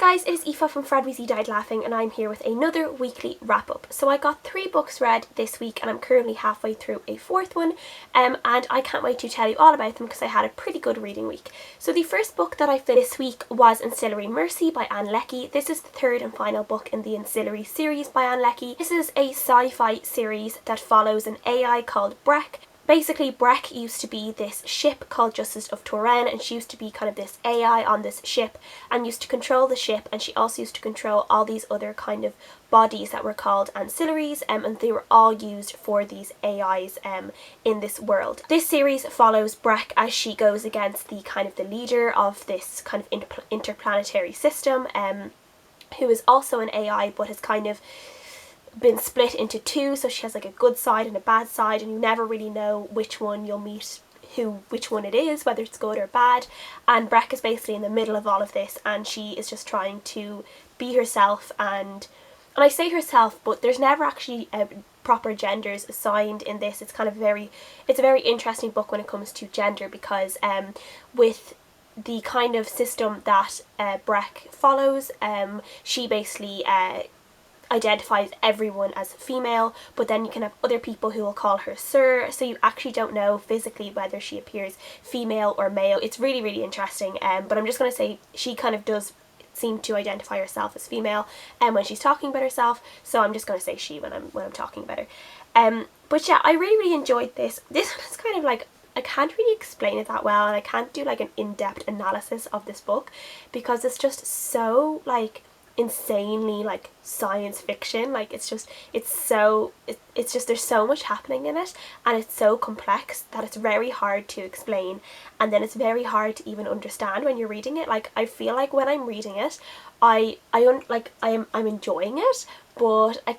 guys, it is Aoife from Fred Weasley Died Laughing, and I'm here with another weekly wrap up. So I got 3 books read this week and I'm currently halfway through a 4th one, and I can't wait to tell you all about them because I had a pretty good reading week. So the first book that I finished this week was Ancillary Mercy by Leckie. This is the 3rd and final book in the Ancillary series by Leckie. This is a sci-fi series that follows an AI called Breck. Basically, Breck used to be this ship called Justice of Turin, and she used to be kind of this AI on this ship and used to control the ship, and she also used to control all these other kind of bodies that were called ancillaries, and they were all used for these AIs in this world. This series follows Breck as she goes against the kind of the leader of this kind of interplanetary system, who is also an AI but has kind of been split into 2, so she has like a good side and a bad side, and you never really know which one you'll meet, which one it is, whether it's good or bad. And Breck is basically in the middle of all of this, and she is just trying to be herself, and I say herself, but there's never actually proper genders assigned in this. It's kind of it's a very interesting book when it comes to gender, because with the kind of system that Breck follows, she basically identifies everyone as female, but then you can have other people who will call her sir, so you actually don't know physically whether she appears female or male. It's really, really interesting, but I'm just going to say she kind of does seem to identify herself as female when she's talking about herself, so I'm just going to say she when I'm talking about her. But yeah, I really, really enjoyed this. This one is kind of like, I can't really explain it that well, and I can't do like an in-depth analysis of this book because it's just so like insanely like science fiction. Like it's just there's so much happening in it, and it's so complex that it's very hard to explain, and then it's very hard to even understand when you're reading it. Like I feel like when I'm reading it, I'm enjoying it, but I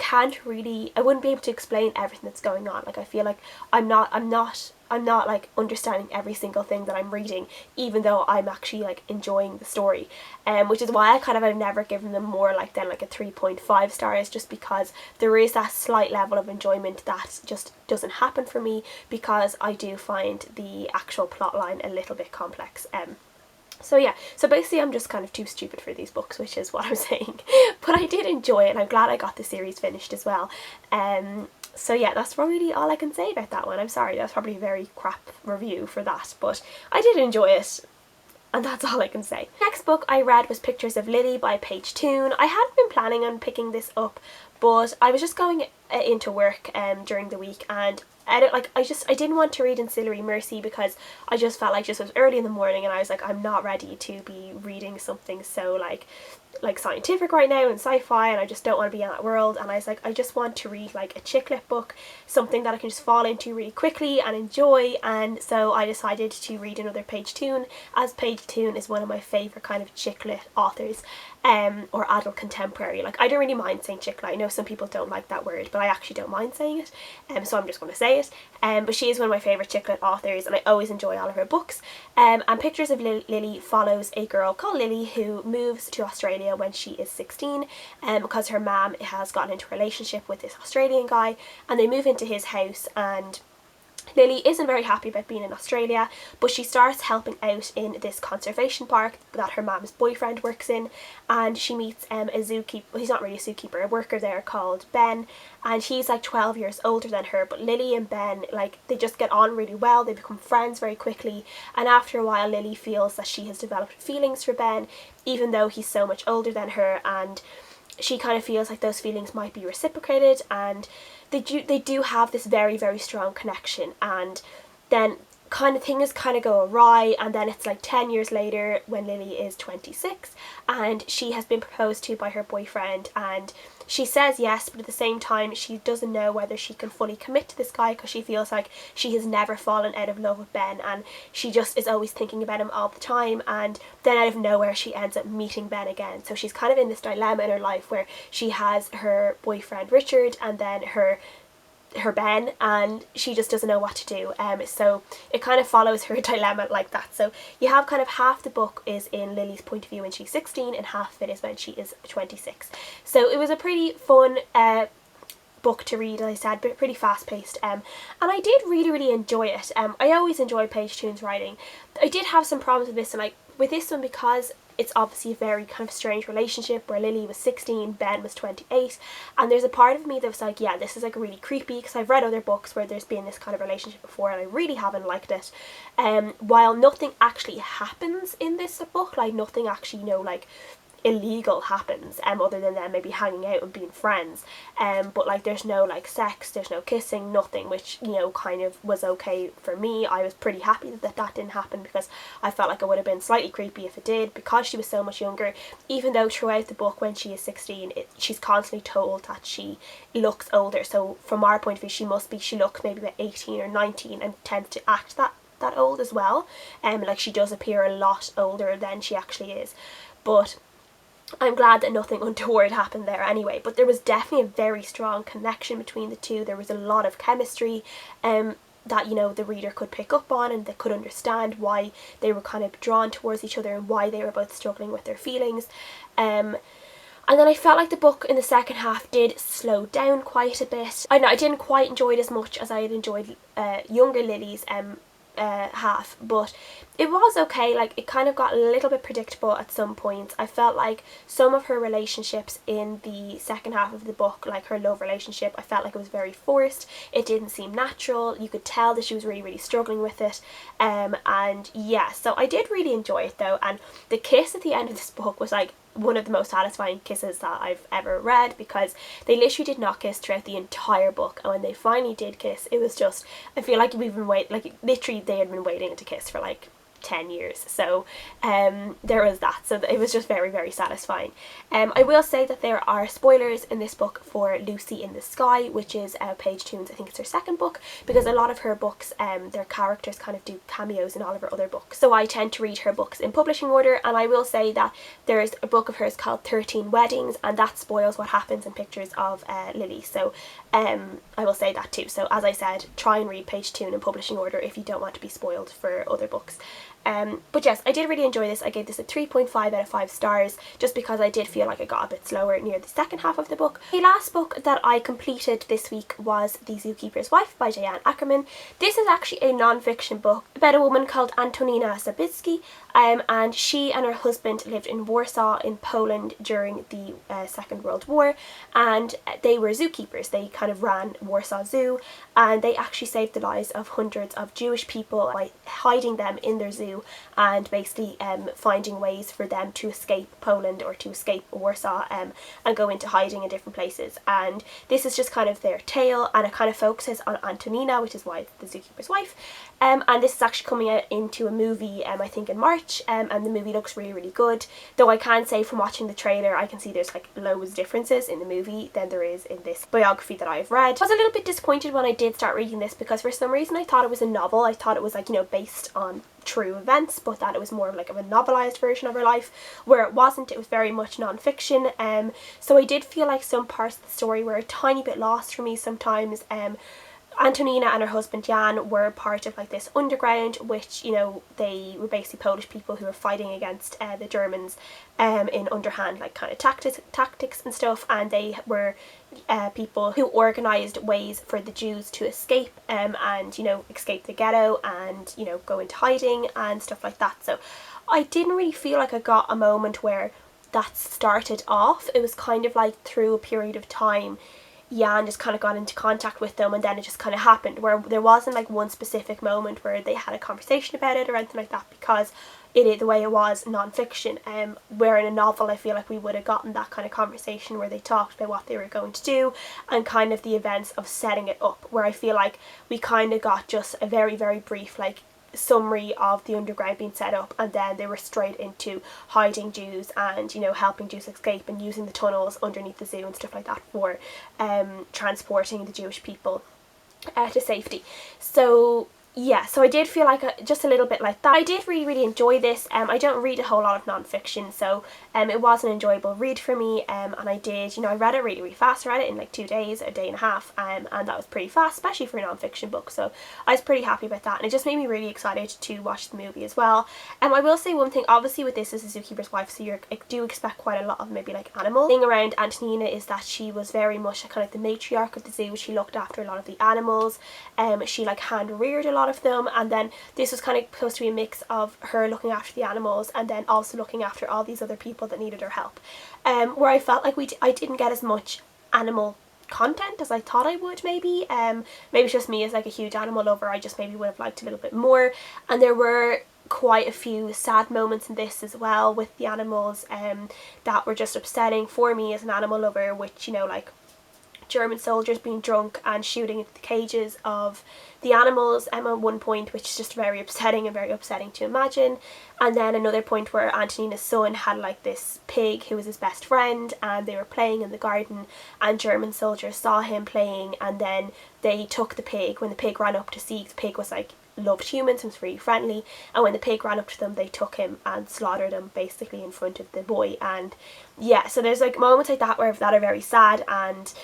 wouldn't be able to explain everything that's going on. Like I feel like I'm not like understanding every single thing that I'm reading, even though I'm actually like enjoying the story, which is why I kind of have never given them more like than like a 3.5 stars, just because there is that slight level of enjoyment that just doesn't happen for me, because I do find the actual plot line a little bit complex. So yeah, so basically I'm just kind of too stupid for these books, which is what I'm saying. But I did enjoy it, and I'm glad I got the series finished as well. So yeah, that's probably all I can say about that one. I'm sorry, that's probably a very crap review for that, but I did enjoy it, and that's all I can say. Next book I read was Pictures of Lily by Paige Toon. I hadn't been planning on picking this up, but I was just going into work during the week, and I didn't want to read Ancillary Mercy because I just felt like it was early in the morning, and I was like, I'm not ready to be reading something so like scientific right now and sci-fi, and I just don't want to be in that world. And I was like, I just want to read like a chick lit book, something that I can just fall into really quickly and enjoy. And so I decided to read another Paige Toon, as Paige Toon is one of my favourite kind of chick lit authors, or adult contemporary. Like I don't really mind saying chick lit. I know some people don't like that word, but I actually don't mind saying it, so I'm just going to say it. But she is one of my favourite chick lit authors, and I always enjoy all of her books. And Pictures of Lily follows a girl called Lily who moves to Australia when she is 16, because her mum has gotten into a relationship with this Australian guy, and they move into his house, and Lily isn't very happy about being in Australia, but she starts helping out in this conservation park that her mum's boyfriend works in, and she meets a zookeeper. Well, he's not really a zookeeper, a worker there called Ben, and he's like 12 years older than her. But Lily and Ben, like, they just get on really well. They become friends very quickly, and after a while Lily feels that she has developed feelings for Ben, even though he's so much older than her, and she kind of feels like those feelings might be reciprocated, and they do have this very, very strong connection. And then things kind of go awry, and then it's like 10 years later when Lily is 26, and she has been proposed to by her boyfriend, and she says yes, but at the same time she doesn't know whether she can fully commit to this guy, because she feels like she has never fallen out of love with Ben, and she just is always thinking about him all the time. And then out of nowhere she ends up meeting Ben again, so she's kind of in this dilemma in her life where she has her boyfriend Richard and then her Ben, and she just doesn't know what to do. So it kind of follows her dilemma like that. So you have kind of half the book is in Lily's point of view when she's 16, and half of it is when she is 26. So it was a pretty fun book to read, as I said, but pretty fast paced, and I did really, really enjoy it. I always enjoy Paige Toon's writing. I did have some problems with this, and with this one, because it's obviously a very kind of strange relationship where Lily was 16, Ben was 28, and there's a part of me that was like, yeah, this is like really creepy, because I've read other books where there's been this kind of relationship before and I really haven't liked it. While nothing actually happens in this book, like nothing actually, you know, like illegal happens, other than them maybe hanging out and being friends, but like there's no like sex, there's no kissing, nothing, which, you know, kind of was okay for me. I was pretty happy that that didn't happen, because I felt like it would have been slightly creepy if it did, because she was so much younger, even though throughout the book when she is 16 she's constantly told that she looks older. So from our point of view, she looks maybe about 18 or 19 and tends to act that old as well, like she does appear a lot older than she actually is. But I'm glad that nothing untoward happened there anyway, but there was definitely a very strong connection between the two. There was a lot of chemistry that, you know, the reader could pick up on, and they could understand why they were kind of drawn towards each other and why they were both struggling with their feelings. And then I felt like the book in the second half did slow down quite a bit. I know I didn't quite enjoy it as much as I had enjoyed younger Lily's half, but it was okay. Like, it kind of got a little bit predictable at some points. I felt like some of her relationships in the second half of the book, like her love relationship, I felt like it was very forced. It didn't seem natural. You could tell that she was really struggling with it, and yeah, so I did really enjoy it though. And the kiss at the end of this book was like one of the most satisfying kisses that I've ever read, because they literally did not kiss throughout the entire book, and when they finally did kiss, it was just, I feel like we've been waiting, like literally they had been waiting to kiss for like 10 years. So there was that. So it was just very satisfying. I will say that there are spoilers in this book for Lucy in the Sky, which is Paige Toon's, I think it's her second book, because a lot of her books, their characters kind of do cameos in all of her other books. So I tend to read her books in publishing order, and I will say that there's a book of hers called 13 Weddings, and that spoils what happens in pictures of Lily. So I will say that too. So as I said, try and read Paige Toon in publishing order if you don't want to be spoiled for other books. But yes, I did really enjoy this. I gave this a 3.5 out of 5 stars, just because I did feel like it got a bit slower near the second half of the book. The last book that I completed this week was The Zookeeper's Wife by Diane Ackerman. This is actually a non-fiction book about a woman called Antonina Zabiskie, and she and her husband lived in Warsaw in Poland during the Second World War, and they were zookeepers. They kind of ran Warsaw Zoo, and they actually saved the lives of hundreds of Jewish people by hiding them in their zoo, and basically finding ways for them to escape Poland or to escape Warsaw, and go into hiding in different places. And this is just kind of their tale, and it kind of focuses on Antonina, which is why The Zookeeper's Wife. And this is actually coming out into a movie, I think in March, and the movie looks really good. Though I can say from watching the trailer, I can see there's like loads of differences in the movie than there is in this biography that I've read. I was a little bit disappointed when I did start reading this, because for some reason I thought it was a novel. I thought it was like, you know, based on true events, but that it was more of like of a novelized version of her life, where it wasn't. It was very much non-fiction. So I did feel like some parts of the story were a tiny bit lost for me sometimes. Antonina and her husband Jan were part of like this underground, which, you know, they were basically Polish people who were fighting against the Germans in underhand like kind of tactics and stuff, and they were people who organised ways for the Jews to escape and, you know, escape the ghetto and, you know, go into hiding and stuff like that. So I didn't really feel like I got a moment where that started off. It was kind of like through a period of time Jan just kind of got into contact with them, and then it just kind of happened, where there wasn't like one specific moment where they had a conversation about it or anything like that, because the way it was non-fiction. Where in a novel I feel like we would have gotten that kind of conversation where they talked about what they were going to do and kind of the events of setting it up, where I feel like we kind of got just a very brief like summary of the underground being set up, and then they were straight into hiding Jews and, you know, helping Jews escape and using the tunnels underneath the zoo and stuff like that for transporting the Jewish people to safety. So yeah, so I did feel like just a little bit like that. I did really enjoy this. I don't read a whole lot of non-fiction, so it was an enjoyable read for me, and I did, you know, I read it really fast. I read it in like 2 days, a day and a half, and that was pretty fast, especially for a non-fiction book, so I was pretty happy about that, and it just made me really excited to watch the movie as well. I will say one thing, obviously with this as a Zookeeper's Wife, so I do expect quite a lot of maybe like animals. The thing around Antonina is that she was very much kind of the matriarch of the zoo. She looked after a lot of the animals, she like hand reared a lot lot of them, and then this was kind of supposed to be a mix of her looking after the animals and then also looking after all these other people that needed her help, where I felt like I didn't get as much animal content as I thought I would. Maybe it's just me as like a huge animal lover, I just maybe would have liked a little bit more. And there were quite a few sad moments in this as well with the animals that were just upsetting for me as an animal lover, which, you know, like German soldiers being drunk and shooting into the cages of the animals at one point, which is just very upsetting and very upsetting to imagine. And then another point where Antonina's son had like this pig who was his best friend, and they were playing in the garden and German soldiers saw him playing, and then they took the pig. When the pig ran up to see, the pig was like loved humans and was really friendly, and when the pig ran up to them they took him and slaughtered him basically in front of the boy. And yeah, so there's like moments like that are very sad, and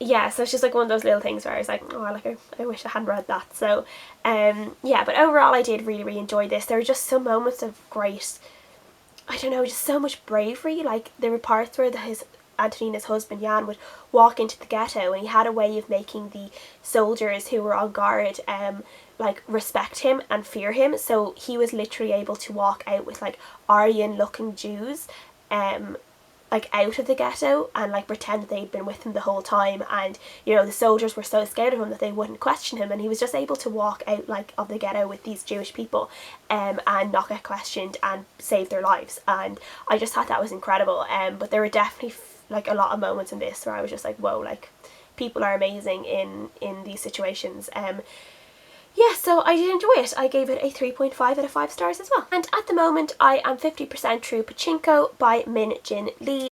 yeah, so it's just like one of those little things where I was like, oh, like I wish I hadn't read that. So yeah, but overall I did really enjoy this. There were just some moments of great, I don't know, just so much bravery. Like there were parts where Antonina's husband Jan would walk into the ghetto, and he had a way of making the soldiers who were on guard like respect him and fear him. So he was literally able to walk out with like Aryan looking Jews like out of the ghetto and like pretend that they'd been with him the whole time, and you know the soldiers were so scared of him that they wouldn't question him, and he was just able to walk out like of the ghetto with these Jewish people and not get questioned and save their lives. And I just thought that was incredible. But there were definitely like a lot of moments in this where I was just like, whoa, like people are amazing in these situations. Yeah, so I did enjoy it. I gave it a 3.5 out of 5 stars as well. And at the moment I am 50% through Pachinko by Min Jin Lee.